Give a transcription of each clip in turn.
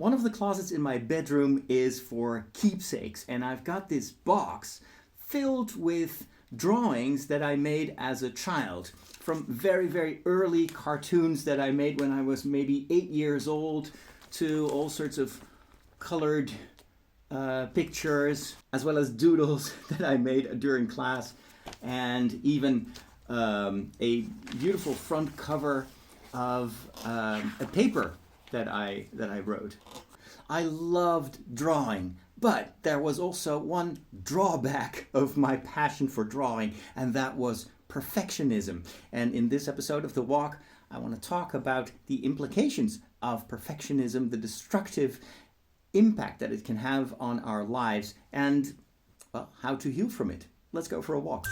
One of the closets in my bedroom is for keepsakes, and I've got this box filled with drawings that I made as a child, from very, very early cartoons that I made when I was maybe 8 years old to all sorts of colored pictures, as well as doodles that I made during class, and even a beautiful front cover of a paper that I wrote. I loved drawing, but there was also one drawback of my passion for drawing, and that was perfectionism. And in this episode of The Walk, I want to talk about the implications of perfectionism, the destructive impact that it can have on our lives, and, well, how to heal from it. Let's go for a walk.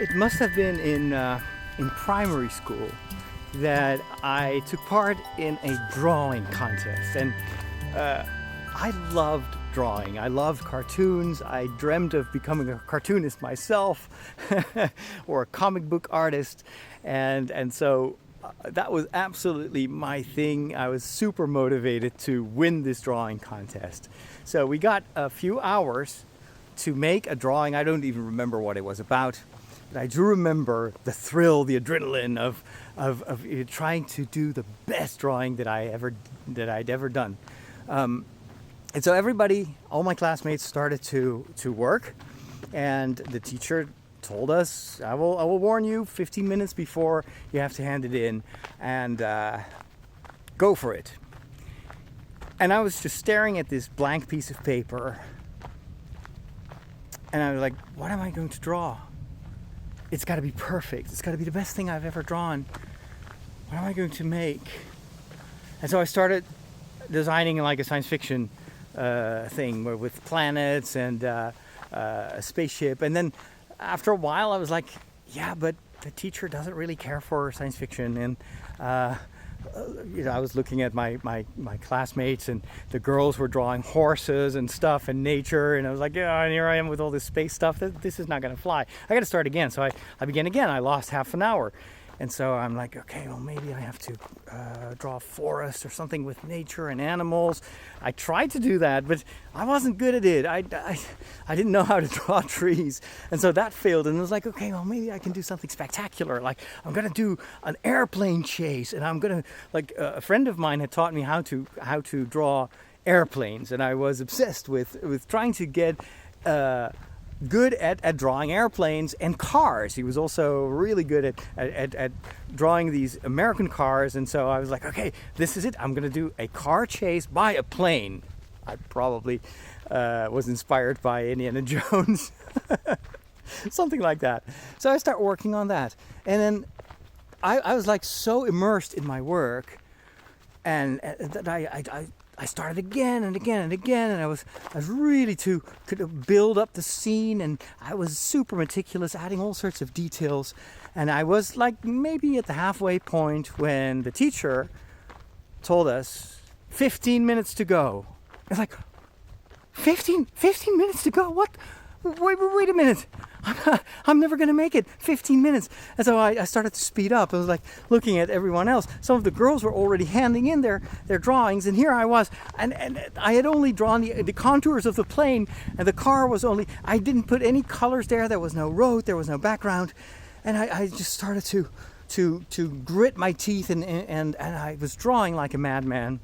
It must have been in primary school that I took part in a drawing contest, and I loved drawing. I loved cartoons. I dreamt of becoming a cartoonist myself or a comic book artist, and so that was absolutely my thing. I was super motivated to win this drawing contest. So we got a few hours to make a drawing. I don't even remember what it was about. But I do remember the thrill, the adrenaline of trying to do the best drawing that I'd ever done. And so everybody, all my classmates, started to work, and the teacher told us, I will warn you 15 minutes before you have to hand it in, and go for it. And I was just staring at this blank piece of paper, and I was like, what am I going to draw? It's got to be perfect. It's got to be the best thing I've ever drawn. What am I going to make? And so I started designing like a science fiction thing with planets and a spaceship. And then after a while, I was like, yeah, but the teacher doesn't really care for science fiction. And I was looking at my classmates, and the girls were drawing horses and stuff and nature, and I was like, yeah, and here I am with all this space stuff. This is not going to fly. I got to start again. So I began again. I lost half an hour. And so I'm like, okay, well, maybe I have to draw a forest or something with nature and animals. I tried to do that, but I wasn't good at it. I didn't know how to draw trees. And so that failed. And I was like, okay, well, maybe I can do something spectacular. Like, I'm going to do an airplane chase. And I'm going to, like, a friend of mine had taught me how to draw airplanes. And I was obsessed with trying to get good at drawing airplanes and cars. He was also really good at drawing these American cars, and so I was like, okay, this is it. I'm going to do a car chase by a plane. I probably was inspired by Indiana Jones. Something like that. So I start working on that. And then I was like so immersed in my work, and that I started again and again and again, and I was really could build up the scene, and I was super meticulous, adding all sorts of details, and I was like maybe at the halfway point when the teacher told us 15 minutes to go. I was like, 15 minutes to go? What? Wait a minute. I'm never going to make it. 15 minutes. And so I started to speed up. I was like looking at everyone else. Some of the girls were already handing in their drawings. And here I was. And I had only drawn the contours of the plane. And the car was only... I didn't put any colors there. There was no road. There was no background. And I just started to grit my teeth. And I was drawing like a madman.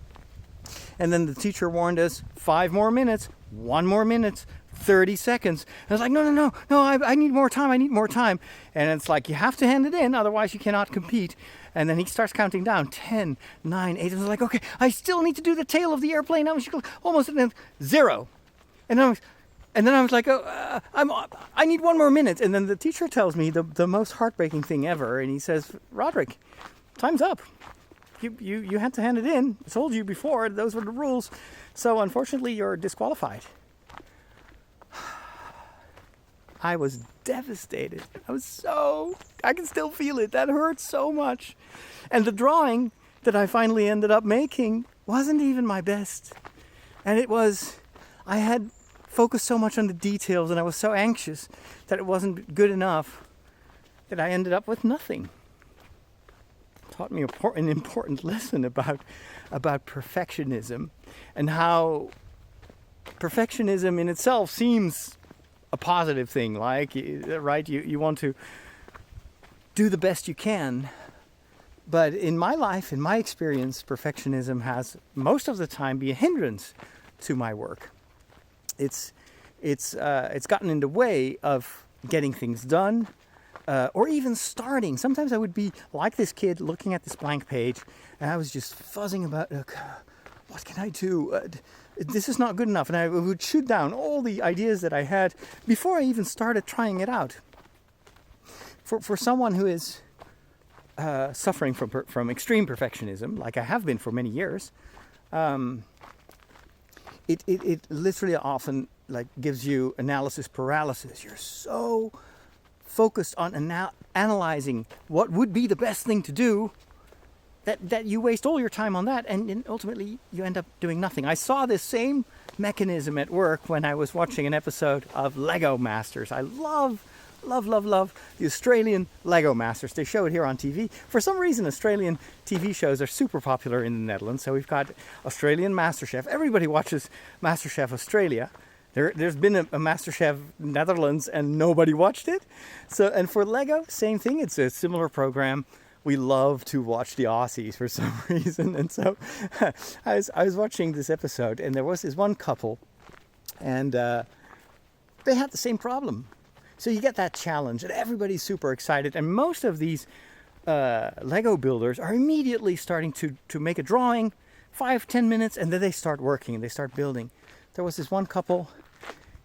And then the teacher warned us, 5 more minutes, 1 more minute, 30 seconds. And I was like, no, I need more time. And it's like, you have to hand it in, otherwise you cannot compete. And then he starts counting down, 10, 9, 8. I was like, okay, I still need to do the tail of the airplane. I was almost at 0. And then I was like, I need 1 more minute. And then the teacher tells me the most heartbreaking thing ever. And he says, Roderick, time's up. You had to hand it in. I told you before, those were the rules. So unfortunately, you're disqualified. I was devastated. I can still feel it. That hurt so much. And the drawing that I finally ended up making wasn't even my best. And I had focused so much on the details, and I was so anxious that it wasn't good enough that I ended up with nothing. It taught me an important lesson about perfectionism, and how perfectionism in itself seems a positive thing. Like, right, you want to do the best you can. But in my life, in my experience, perfectionism has most of the time been a hindrance to my work. It's gotten in the way of getting things done, or even starting. Sometimes I would be like this kid looking at this blank page, and I was just fuzzing about, what can I do? This is not good enough. And I would shoot down all the ideas that I had before I even started trying it out. For someone who is suffering from extreme perfectionism, like I have been for many years, it literally often like gives you analysis paralysis. You're so focused on analyzing what would be the best thing to do that you waste all your time on that, and ultimately you end up doing nothing. I saw this same mechanism at work when I was watching an episode of Lego Masters. I love the Australian Lego Masters. They show it here on TV. For some reason, Australian TV shows are super popular in the Netherlands. So we've got Australian MasterChef. Everybody watches MasterChef Australia. There's been a MasterChef Netherlands and nobody watched it. So, and for Lego, same thing. It's a similar program. We love to watch the Aussies for some reason. And so I was watching this episode, and there was this one couple, and they had the same problem. So you get that challenge, and everybody's super excited. And most of these Lego builders are immediately starting to make a drawing, 5-10 minutes, and then they start working and they start building. There was this one couple,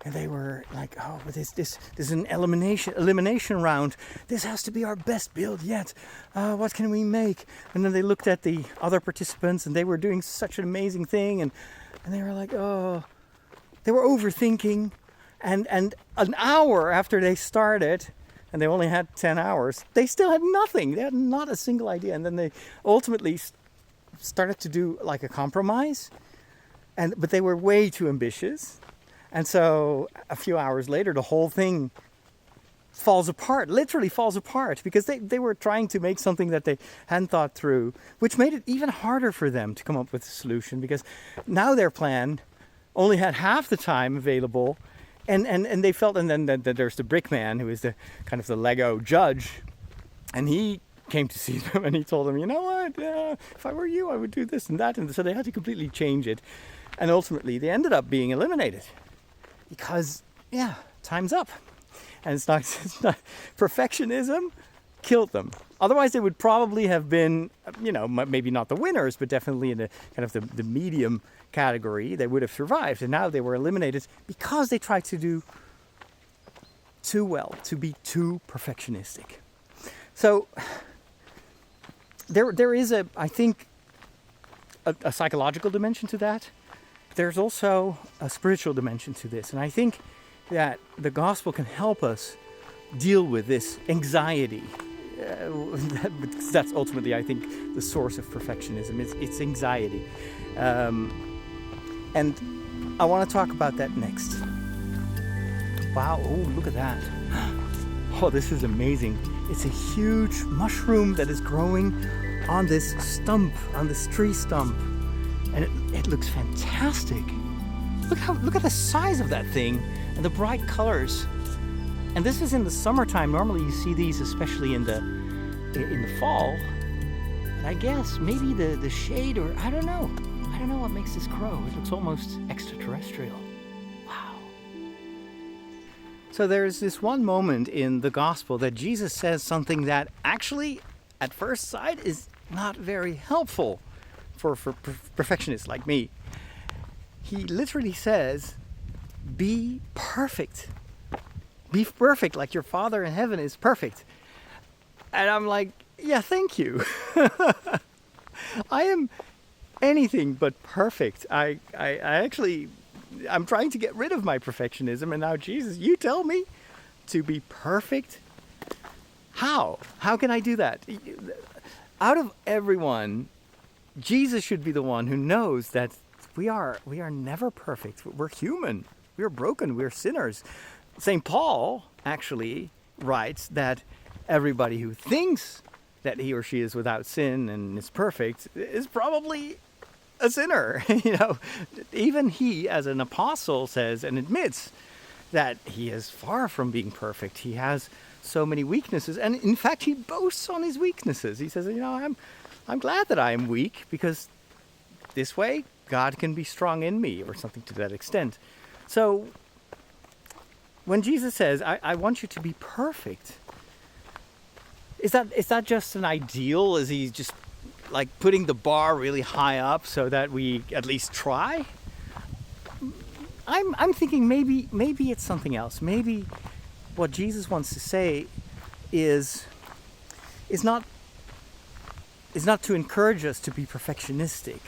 and they were like, "Oh, but this is an elimination round. This has to be our best build yet. What can we make?" And then they looked at the other participants, and they were doing such an amazing thing, and they were like, "Oh," they were overthinking. And an hour after they started, and they only had 10 hours, they still had nothing. They had not a single idea. And then they ultimately started to do like a compromise, but they were way too ambitious. And so a few hours later, the whole thing falls apart, literally falls apart, because they were trying to make something that they hadn't thought through, which made it even harder for them to come up with a solution, because now their plan only had half the time available. And they felt, and then there's the brick man, who is the kind of the Lego judge, and he came to see them, and he told them, "You know what, if I were you, I would do this and that." And so they had to completely change it, and ultimately they ended up being eliminated because, time's up, and it's not perfectionism killed them. Otherwise, they would probably have been, maybe not the winners, but definitely in the kind of the medium category. They would have survived, and now they were eliminated because they tried to do too well, to be too perfectionistic. So there is I think a psychological dimension to that. There's also a spiritual dimension to this, and I think that the gospel can help us deal with this anxiety. That's ultimately, I think, the source of perfectionism. It's anxiety. And I want to talk about that next. Wow, oh, look at that. Oh, this is amazing. It's a huge mushroom that is growing on this stump, on this tree stump. And it looks fantastic. Look at the size of that thing and the bright colors. And this is in the summertime. Normally you see these, especially in the fall. But I guess maybe the shade, or I don't know what makes this grow. It looks almost extraterrestrial. Wow. So there's this one moment in the gospel that Jesus says something that actually, at first sight, is not very helpful for perfectionists like me. He literally says, "Be perfect. Be perfect like your Father in heaven is perfect." And I'm like, yeah, thank you. I am anything but perfect. I'm trying to get rid of my perfectionism, and now, Jesus, you tell me to be perfect? How? How can I do that? Out of everyone, Jesus should be the one who knows that we are never perfect. We're human. We're broken. We're sinners. St. Paul actually writes that everybody who thinks that he or she is without sin and is perfect is probably a sinner. Even he, as an apostle, says and admits that he is far from being perfect. He has so many weaknesses, and in fact, he boasts on his weaknesses. He says, I'm glad that I am weak, because this way God can be strong in me, or something to that extent. So when Jesus says, I want you to be perfect, is that just an ideal? Is he just like putting the bar really high up so that we at least try? I'm thinking maybe it's something else. Maybe what Jesus wants to say is not to encourage us to be perfectionistic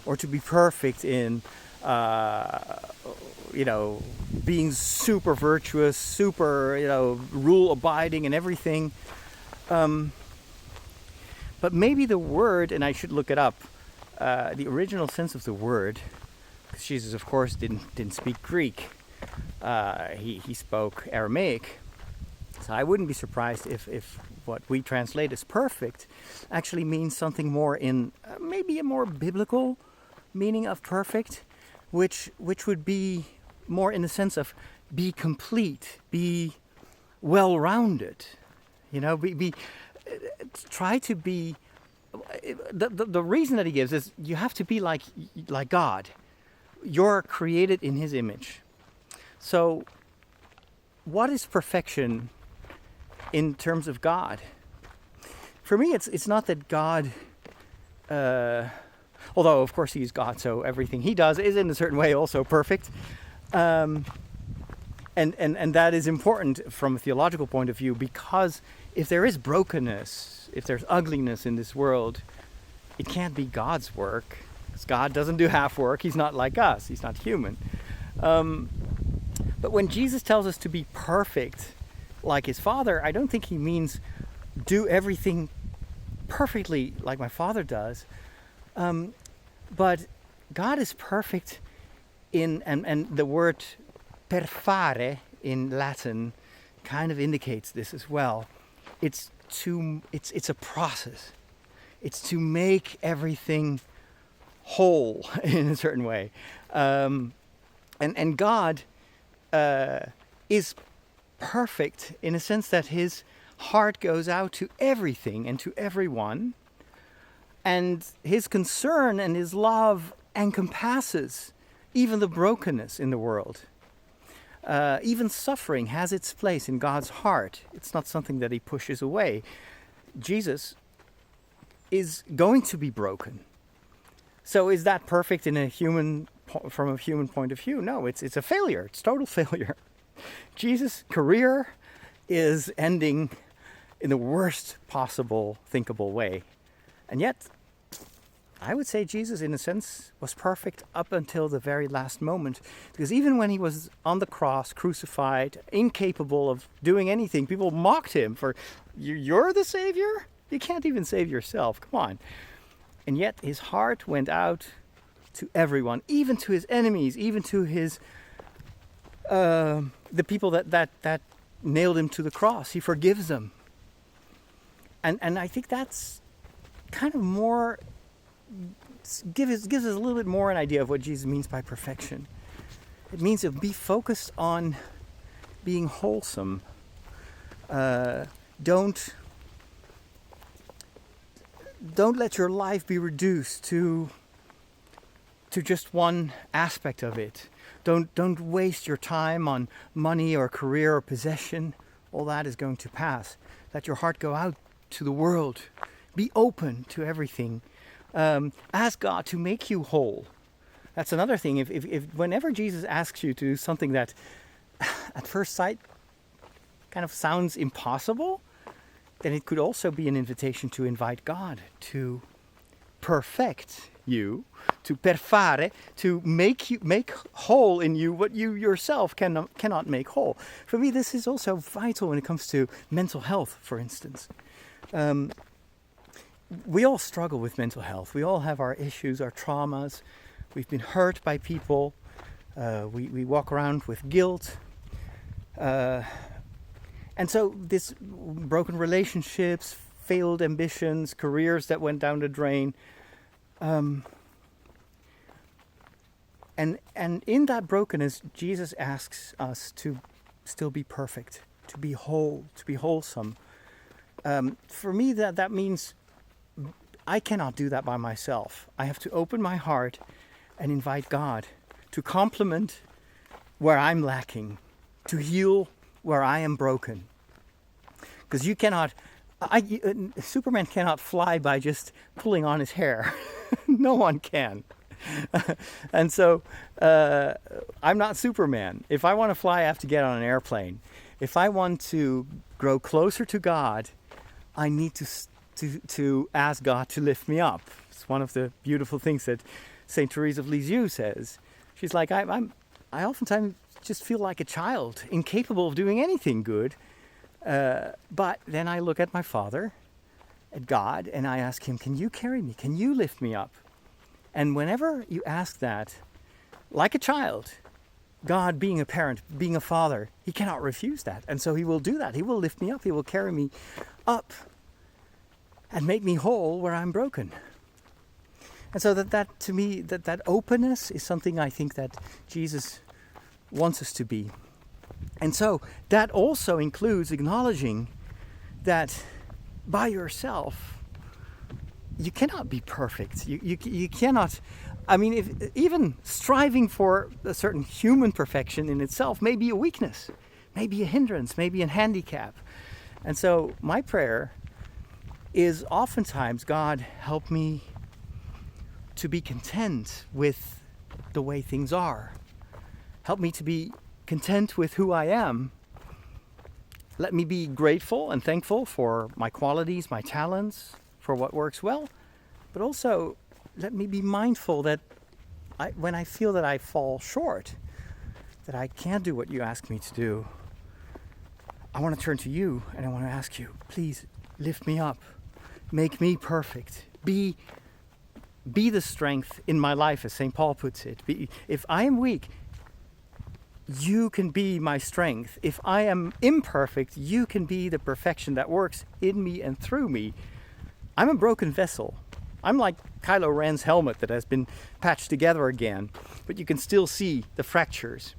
or to be perfect in being super virtuous, super rule abiding and everything. But maybe the word, and I should look it up, the original sense of the word, because Jesus, of course, didn't speak Greek. He spoke Aramaic. So I wouldn't be surprised if what we translate as perfect actually means something more in maybe a more biblical meaning of perfect, which would be more in the sense of be complete, be well-rounded, try to be. The reason that he gives is you have to be like God. You're created in his image. So what is perfection in terms of God? For me, it's not that God, although of course he's God, so everything he does is in a certain way also perfect. And that is important from a theological point of view, because if there is brokenness, if there's ugliness in this world, it can't be God's work. Because God doesn't do half work. He's not like us. He's not human. But when Jesus tells us to be perfect like his Father, I don't think he means do everything perfectly like my Father does. But God is perfect in, and the word perfare in Latin kind of indicates this as well. It's a process. It's to make everything whole in a certain way. And God is perfect in a sense that his heart goes out to everything and to everyone. And his concern and his love encompasses even the brokenness in the world. Even suffering has its place in God's heart. It's not something that he pushes away. Jesus is going to be broken. So is that perfect from a human point of view? No, it's a failure. It's total failure. Jesus' career is ending in the worst possible thinkable way. And yet, I would say Jesus, in a sense, was perfect up until the very last moment. Because even when he was on the cross, crucified, incapable of doing anything, people mocked him for, you're the Savior? You can't even save yourself. Come on. And yet his heart went out to everyone, even to his enemies, even to his the people that nailed him to the cross. He forgives them. And I think that's kind of more gives us a little bit more an idea of what Jesus means by perfection. It means to be focused on being wholesome. Don't let your life be reduced to just one aspect of it. Don't waste your time on money or career or possession. All that is going to pass. Let your heart go out to the world. Be open to everything. Ask God to make you whole. That's another thing. If whenever Jesus asks you to do something that at first sight kind of sounds impossible, then it could also be an invitation to invite God to perfect you, to perfare, to make whole in you what you yourself cannot make whole. For me, this is also vital when it comes to mental health, for instance. We all struggle with mental health. We all have our issues, our traumas. We've been hurt by people. We walk around with guilt. And so this broken relationships, failed ambitions, careers that went down the drain, and in that brokenness, Jesus asks us to still be perfect, to be whole, to be wholesome. For me, that means I cannot do that by myself. I have to open my heart and invite God to complement where I'm lacking, to heal where I am broken. Because Superman cannot fly by just pulling on his hair. No one can. And so I'm not Superman. If I want to fly, I have to get on an airplane. If I want to grow closer to God, I need to ask God to lift me up. It's one of the beautiful things that Saint Therese of Lisieux says. She's like, I oftentimes just feel like a child, incapable of doing anything good. But then I look at my Father, at God, and I ask Him, can you carry me? Can you lift me up? And whenever you ask that, like a child, God being a parent, being a father, He cannot refuse that. And so He will do that. He will lift me up. He will carry me up and make me whole where I'm broken. And so that to me, that openness is something I think that Jesus wants us to be. And so that also includes acknowledging that by yourself, you cannot be perfect. You cannot, I mean, even striving for a certain human perfection in itself may be a weakness, may be a hindrance, may be a handicap. And so my prayer is oftentimes, God, help me to be content with the way things are. Help me to be content with who I am. Let me be grateful and thankful for my qualities, my talents, for what works well, but also let me be mindful that when I feel that I fall short, that I can't do what you ask me to do, I want to turn to you and I want to ask you, please lift me up, make me perfect, be the strength in my life, as St. Paul puts it. If I am weak, you can be my strength. If I am imperfect, you can be the perfection that works in me and through me. I'm a broken vessel. I'm like Kylo Ren's helmet that has been patched together again, but you can still see the fractures.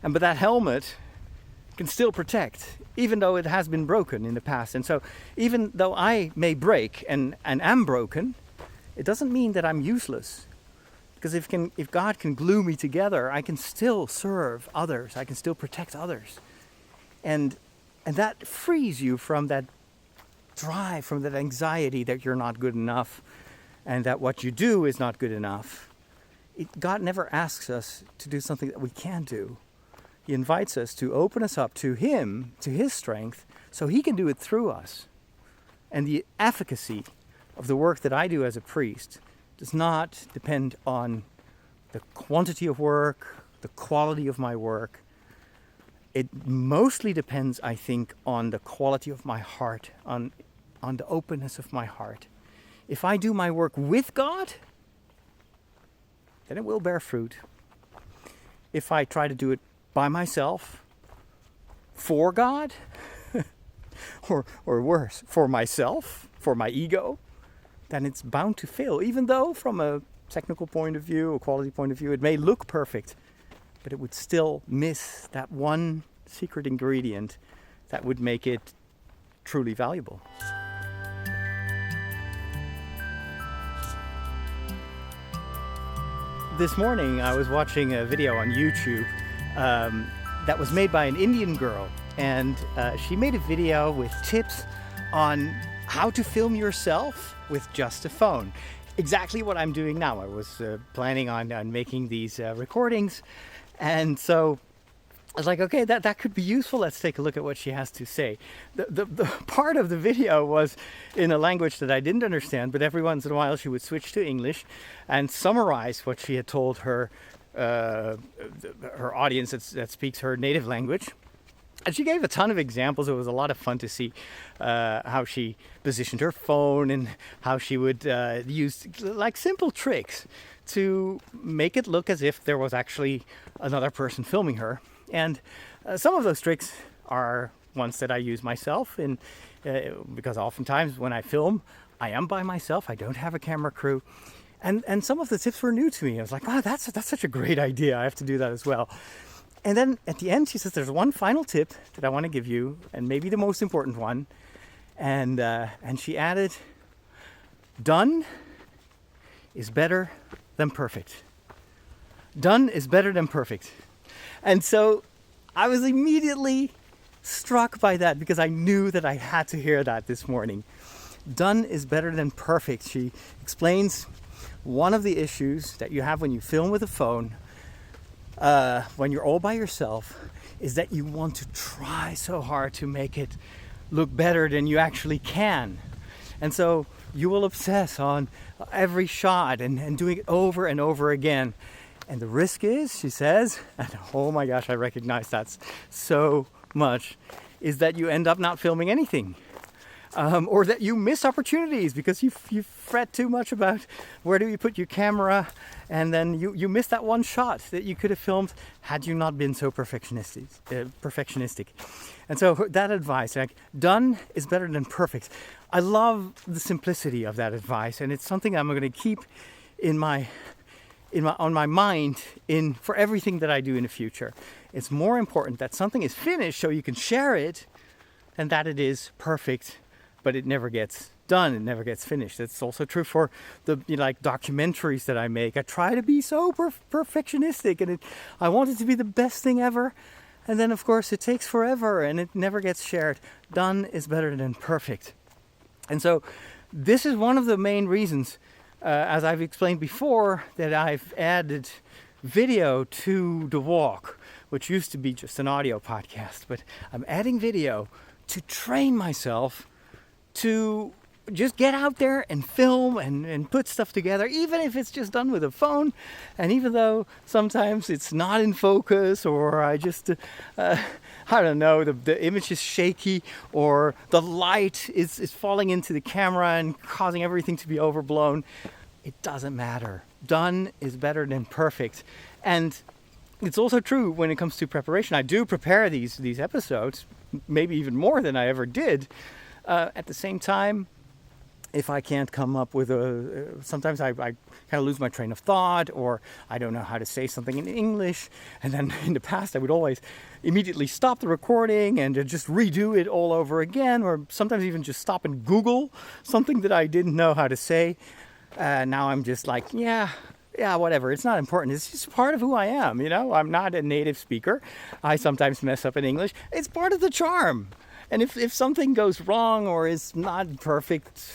But that helmet can still protect, even though it has been broken in the past. And so even though I may break and am broken, it doesn't mean that I'm useless. Because if God can glue me together, I can still serve others. I can still protect others. And that frees you from that drive, from that anxiety that you're not good enough and that what you do is not good enough. God never asks us to do something that we can't do. He invites us to open us up to Him, to His strength, so He can do it through us. And the efficacy of the work that I do as a priest does not depend on the quantity of work, the quality of my work. It mostly depends, I think, on the quality of my heart, on the openness of my heart. If I do my work with God, then it will bear fruit. If I try to do it by myself, for God, or worse, for myself, for my ego, then it's bound to fail. Even though from a technical point of view, a quality point of view, it may look perfect, but it would still miss that one secret ingredient that would make it truly valuable. This morning I was watching a video on YouTube that was made by an Indian girl, and she made a video with tips on how to film yourself with just a phone. Exactly what I'm doing now. I was planning on making these recordings, and so I was like, okay, that could be useful. Let's take a look at what she has to say. The part of the video was in a language that I didn't understand, but every once in a while she would switch to English and summarize what she had told her audience that speaks her native language. And she gave a ton of examples. It was a lot of fun to see how she positioned her phone and how she would use like simple tricks to make it look as if there was actually another person filming her. And some of those tricks are ones that I use myself, because oftentimes when I film, I am by myself. I don't have a camera crew. And some of the tips were new to me. I was like, oh, that's such a great idea. I have to do that as well. And then at the end, she says, there's one final tip that I want to give you, and maybe the most important one. And she added, done is better than perfect. Done is better than perfect. And so I was immediately struck by that, because I knew that I had to hear that this morning. Done is better than perfect. She explains one of the issues that you have when you film with a phone, when you're all by yourself, is that you want to try so hard to make it look better than you actually can. And so you will obsess on every shot and doing it over and over again. And the risk is, she says, and oh my gosh, I recognize that so much, is that you end up not filming anything. Or that you miss opportunities because you fret too much about where do you put your camera, and then you miss that one shot that you could have filmed had you not been so perfectionistic. And so that advice, like, done is better than perfect. I love the simplicity of that advice, and it's something I'm going to keep on my mind for everything that I do in the future. It's more important that something is finished so you can share it than that it is perfect, but it never gets done, it never gets finished. It's also true for the documentaries that I make. I try to be so perfectionistic, and I want it to be the best thing ever, and then of course it takes forever and it never gets shared. Done is better than perfect. And so this is one of the main reasons, as I've explained before, that I've added video to the walk, which used to be just an audio podcast, but I'm adding video to train myself to just get out there and film and put stuff together, even if it's just done with a phone. And even though sometimes it's not in focus, or I just, I don't know, the image is shaky, or the light is falling into the camera and causing everything to be overblown, it doesn't matter. Done is better than perfect. And it's also true when it comes to preparation. I do prepare these episodes, maybe even more than I ever did. At the same time, if I can't come up with sometimes I kind of lose my train of thought, or I don't know how to say something in English. And then in the past, I would always immediately stop the recording and just redo it all over again, or sometimes even just stop and Google something that I didn't know how to say. Now I'm just like, yeah, whatever. It's not important. It's just part of who I am. I'm not a native speaker. I sometimes mess up in English. It's part of the charm. And if something goes wrong or is not perfect,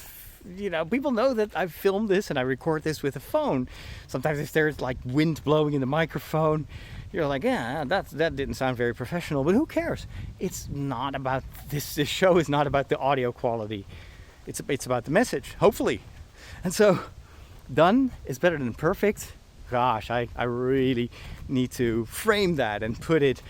people know that I've filmed this and I record this with a phone. Sometimes if there's like wind blowing in the microphone, you're like, yeah, that didn't sound very professional, but who cares? It's not about this. This show is not about the audio quality. It's about the message, hopefully. And so, done is better than perfect. Gosh, I really need to frame that and put it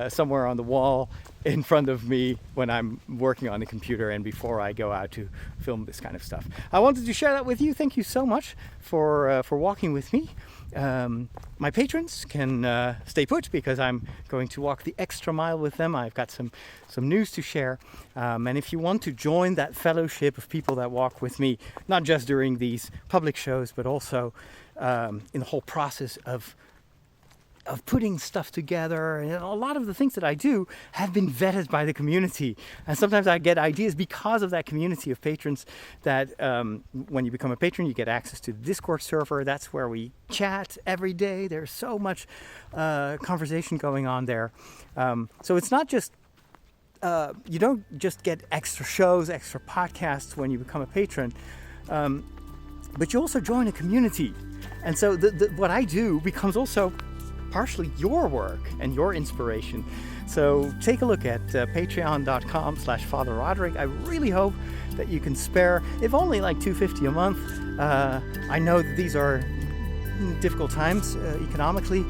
somewhere on the wall in front of me when I'm working on the computer and before I go out to film this kind of stuff. I wanted to share that with you. Thank you so much for walking with me. My patrons can stay put because I'm going to walk the extra mile with them. I've got some news to share. And if you want to join that fellowship of people that walk with me, not just during these public shows, but also in the whole process of putting stuff together, and a lot of the things that I do have been vetted by the community. And sometimes I get ideas because of that community of patrons that when you become a patron, you get access to the Discord server. That's where we chat every day. There's so much conversation going on there. So it's not just, you don't just get extra shows, extra podcasts when you become a patron, but you also join a community. And so what I do becomes also partially your work and your inspiration. So take a look at patreon.com/Father Roderick. I really hope that you can spare, if only like $2.50 a month. I know that these are difficult times economically,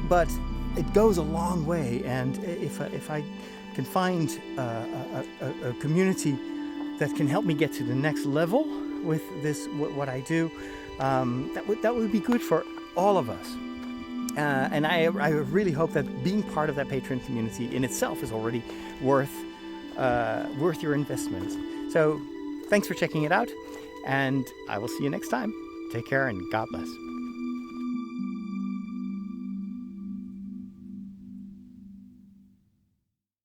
but it goes a long way. And if I can find a community that can help me get to the next level with this, what I do, that would be good for all of us. And I really hope that being part of that Patreon community in itself is already worth your investment. So thanks for checking it out, and I will see you next time. Take care and God bless.